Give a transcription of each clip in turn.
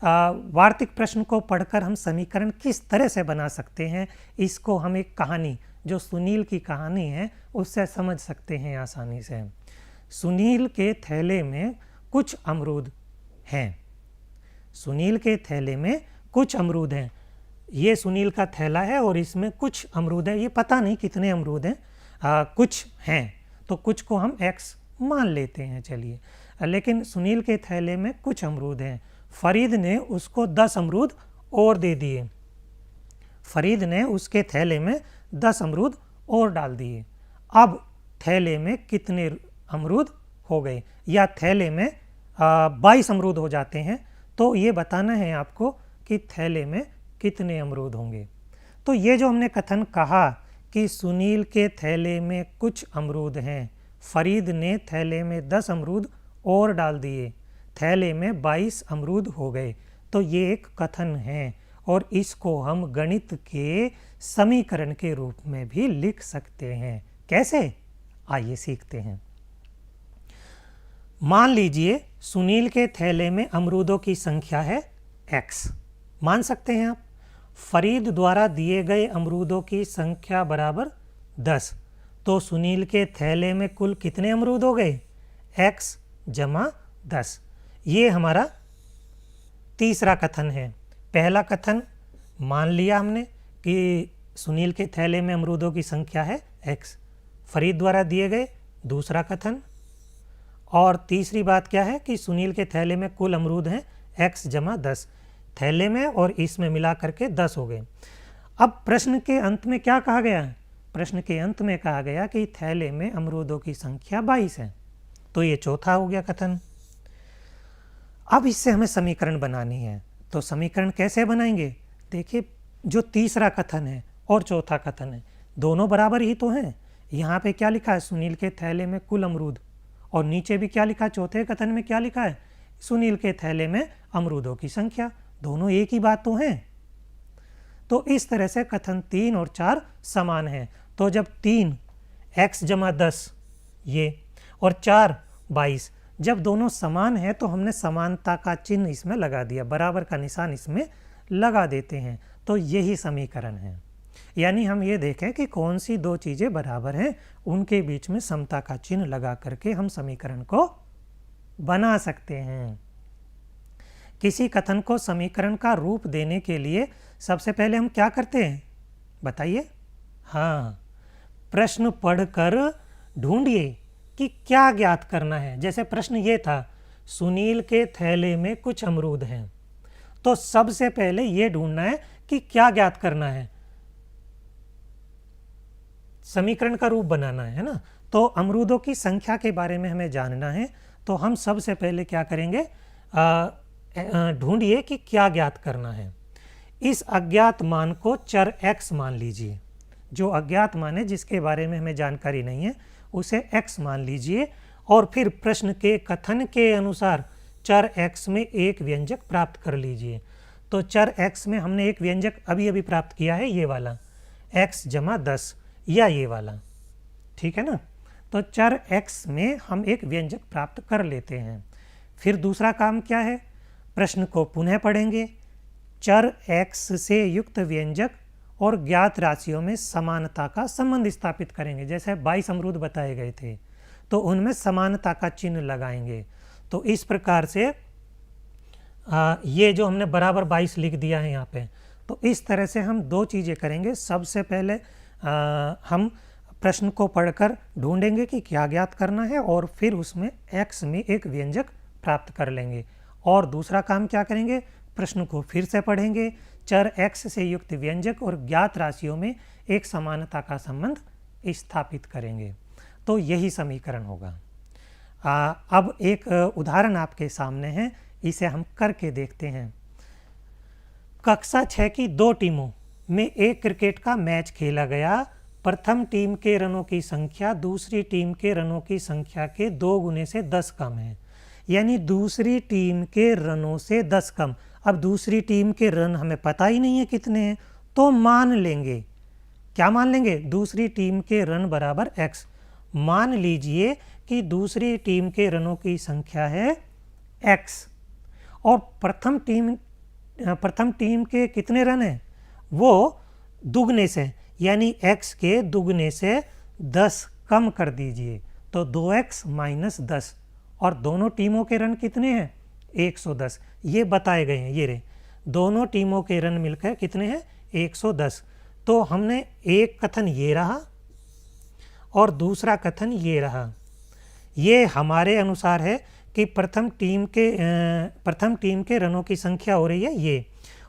वार्तिक प्रश्न को पढ़कर हम समीकरण किस तरह से बना सकते हैं, इसको हम एक कहानी, जो सुनील की कहानी है, उससे समझ सकते हैं आसानी से। सुनील के थैले में कुछ अमरूद हैं। सुनील के थैले में कुछ अमरूद हैं। ये सुनील का थैला है और इसमें कुछ अमरूद है। ये पता नहीं कितने अमरूद हैं, कुछ हैं, तो कुछ को हम x मान लेते हैं। चलिए, लेकिन सुनील के थैले में कुछ अमरूद हैं। फरीद ने उसको 10 अमरूद और दे दिए। फरीद ने उसके थैले में 10 अमरूद और डाल दिए। अब थैले में कितने अमरूद हो गए, या थैले में 22 अमरूद हो जाते हैं। तो ये बताना है आपको कि थैले में कितने अमरूद होंगे। तो ये जो हमने कथन कहा कि सुनील के थैले में कुछ अमरूद हैं, फरीद ने थैले में 10 अमरूद और डाल दिए, थैले में 22 अमरूद हो गए, तो ये एक कथन है और इसको हम गणित के समीकरण के रूप में भी लिख सकते हैं। कैसे, आइए सीखते हैं। मान लीजिए सुनील के थैले में अमरूदों की संख्या है x। मान सकते हैं आप। फरीद द्वारा दिए गए अमरूदों की संख्या बराबर 10। तो सुनील के थैले में कुल कितने अमरूद हो गए, x जमा 10। ये हमारा तीसरा कथन है। पहला कथन मान लिया हमने कि सुनील के थैले में अमरूदों की संख्या है x, फरीद द्वारा दिए गए दूसरा कथन, और तीसरी बात क्या है कि सुनील के थैले में कुल अमरूद हैं x जमा 10। थैले में और इसमें मिला करके 10 हो गए। अब प्रश्न के अंत में क्या कहा गया है? प्रश्न के अंत में कहा गया कि थैले में अमरूदों की संख्या 22 है। तो ये चौथा हो गया कथन। अब इससे हमें समीकरण बनानी है। तो समीकरण कैसे बनाएंगे? देखिए, जो तीसरा कथन है और चौथा कथन है, दोनों बराबर ही तो हैं। यहाँ पे क्या लिखा है, सुनील के थैले में कुल अमरूद, और नीचे भी क्या लिखा है, चौथे कथन में क्या लिखा है, सुनील के थैले में अमरूदों की संख्या। दोनों एक ही बात तो हैं। तो इस तरह से कथन 3 और 4 समान हैं। तो जब 3 x जमा 10 ये और 4 22, जब दोनों समान हैं तो हमने समानता का चिन्ह इसमें लगा दिया, बराबर का निशान इसमें लगा देते हैं। तो यही समीकरण है। यानी हम ये देखें कि कौन सी दो चीज़ें बराबर हैं, उनके बीच में समता का चिन्ह लगा करके हम समीकरण को बना सकते हैं। किसी कथन को समीकरण का रूप देने के लिए सबसे पहले हम क्या करते हैं, बताइए? हाँ, प्रश्न पढ़कर ढूंढिए कि क्या ज्ञात करना है। जैसे प्रश्न ये था, सुनील के थैले में कुछ अमरूद हैं, तो सबसे पहले ये ढूंढना है कि क्या ज्ञात करना है, समीकरण का रूप बनाना है ना। तो अमरूदों की संख्या के बारे में हमें जानना है। तो हम सबसे पहले क्या करेंगे, ढूंढिए कि क्या ज्ञात करना है। इस अज्ञात मान को चर x मान लीजिए। जो अज्ञात मान है, जिसके बारे में हमें जानकारी नहीं है, उसे x मान लीजिए, और फिर प्रश्न के कथन के अनुसार चर x में एक व्यंजक प्राप्त कर लीजिए। तो चर x में हमने एक व्यंजक अभी अभी प्राप्त किया है, ये वाला x जमा 10, या ये वाला, ठीक है ना। तो चर x में हम एक व्यंजक प्राप्त कर लेते हैं। फिर दूसरा काम क्या है, प्रश्न को पुनः पढ़ेंगे, चर x से युक्त व्यंजक और ज्ञात राशियों में समानता का संबंध स्थापित करेंगे। जैसे 22 अमरूद बताए गए थे, तो उनमें समानता का चिन्ह लगाएंगे। तो इस प्रकार से ये जो हमने बराबर 22 लिख दिया है यहाँ पे, तो इस तरह से हम दो चीज़ें करेंगे। सबसे पहले हम प्रश्न को पढ़कर ढूंढेंगे कि क्या ज्ञात करना है, और फिर उसमें x में एक व्यंजक प्राप्त कर लेंगे। और दूसरा काम क्या करेंगे, प्रश्न को फिर से पढ़ेंगे, चर x से युक्त व्यंजक और ज्ञात राशियों में एक समानता का संबंध स्थापित करेंगे। तो यही समीकरण होगा। अब एक उदाहरण आपके सामने है, इसे हम करके देखते हैं। कक्षा 6 की 2 टीमों में एक क्रिकेट का मैच खेला गया। प्रथम टीम के रनों की संख्या दूसरी टीम के रनों की संख्या के 2 गुने से 10 कम है। यानी दूसरी टीम के रनों से 10 कम। अब दूसरी टीम के रन हमें पता ही नहीं है कितने हैं, तो मान लेंगे, क्या मान लेंगे, दूसरी टीम के रन बराबर x। मान लीजिए कि दूसरी टीम के रनों की संख्या है x और प्रथम टीम प्रथम टीम के कितने रन हैं, वो दुगने से, यानी x के दुगने से 10 कम कर दीजिए, तो 2x माइनस 10, और दोनों टीमों के रन कितने हैं 110, ये बताए गए हैं। ये रहे दोनों टीमों के रन मिलकर कितने हैं 110। तो हमने एक कथन ये रहा और दूसरा कथन ये रहा। ये हमारे अनुसार है कि प्रथम टीम के रनों की संख्या हो रही है ये,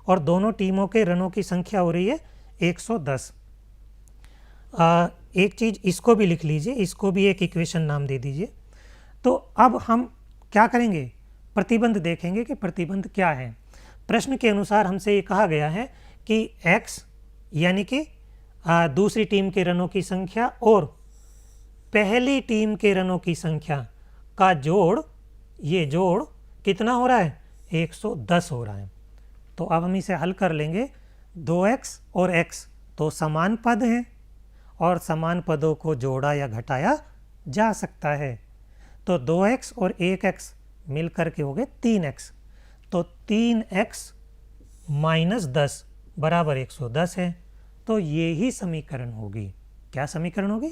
और दोनों टीमों के रनों की संख्या हो रही है 110। एक चीज़ इसको भी लिख लीजिए, इसको भी एक इक्वेशन नाम दे दीजिए। तो अब हम क्या करेंगे, प्रतिबंध देखेंगे कि प्रतिबंध क्या है। प्रश्न के अनुसार हमसे ये कहा गया है कि x यानी कि दूसरी टीम के रनों की संख्या और पहली टीम के रनों की संख्या का जोड़, ये जोड़ कितना हो रहा है 110 हो रहा है। तो अब हम इसे हल कर लेंगे। 2x और x तो समान पद हैं और समान पदों को जोड़ा या घटाया जा सकता है। तो 2x और 1x मिल कर के हो गए 3x, तो 3x माइनस 10 बराबर 110 है। तो ये ही समीकरण होगी। क्या समीकरण होगी,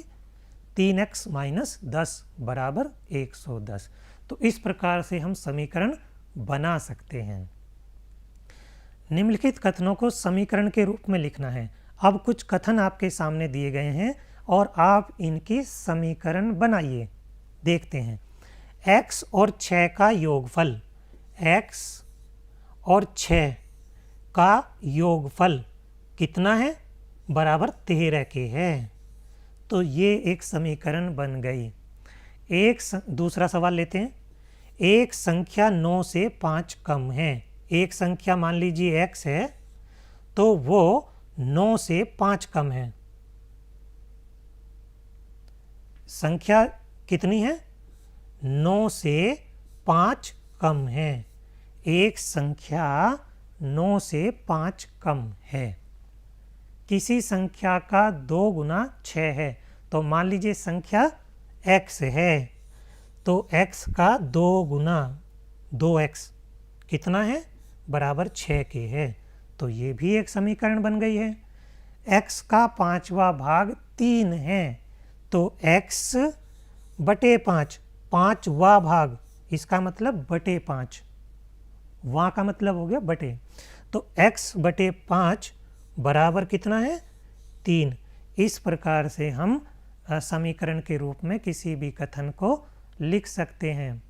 3x माइनस 10 बराबर 110। तो इस प्रकार से हम समीकरण बना सकते हैं। निम्नलिखित कथनों को समीकरण के रूप में लिखना है। अब कुछ कथन आपके सामने दिए गए हैं और आप इनकी समीकरण बनाइए। देखते हैं। x और 6 का योगफल, x और 6 का योगफल कितना है, बराबर 13 के है। तो ये एक समीकरण बन गई। दूसरा सवाल लेते हैं। एक संख्या 9 से 5 कम है। एक संख्या मान लीजिए x है, तो वो 9 से 5 कम है। संख्या कितनी है, 9 से 5 कम है। एक संख्या 9 से 5 कम है। किसी संख्या का 2 गुना 6 है। तो मान लीजिए संख्या x है, तो x का 2 गुना 2x कितना है, बराबर 6 के है। तो ये भी एक समीकरण बन गई है। x का 5वां भाग 3 है, तो x बटे 5, 5वां भाग, इसका मतलब बटे 5, वहाँ का मतलब हो गया बटे। तो x बटे 5 बराबर कितना है, 3। इस प्रकार से हम समीकरण के रूप में किसी भी कथन को लिख सकते हैं।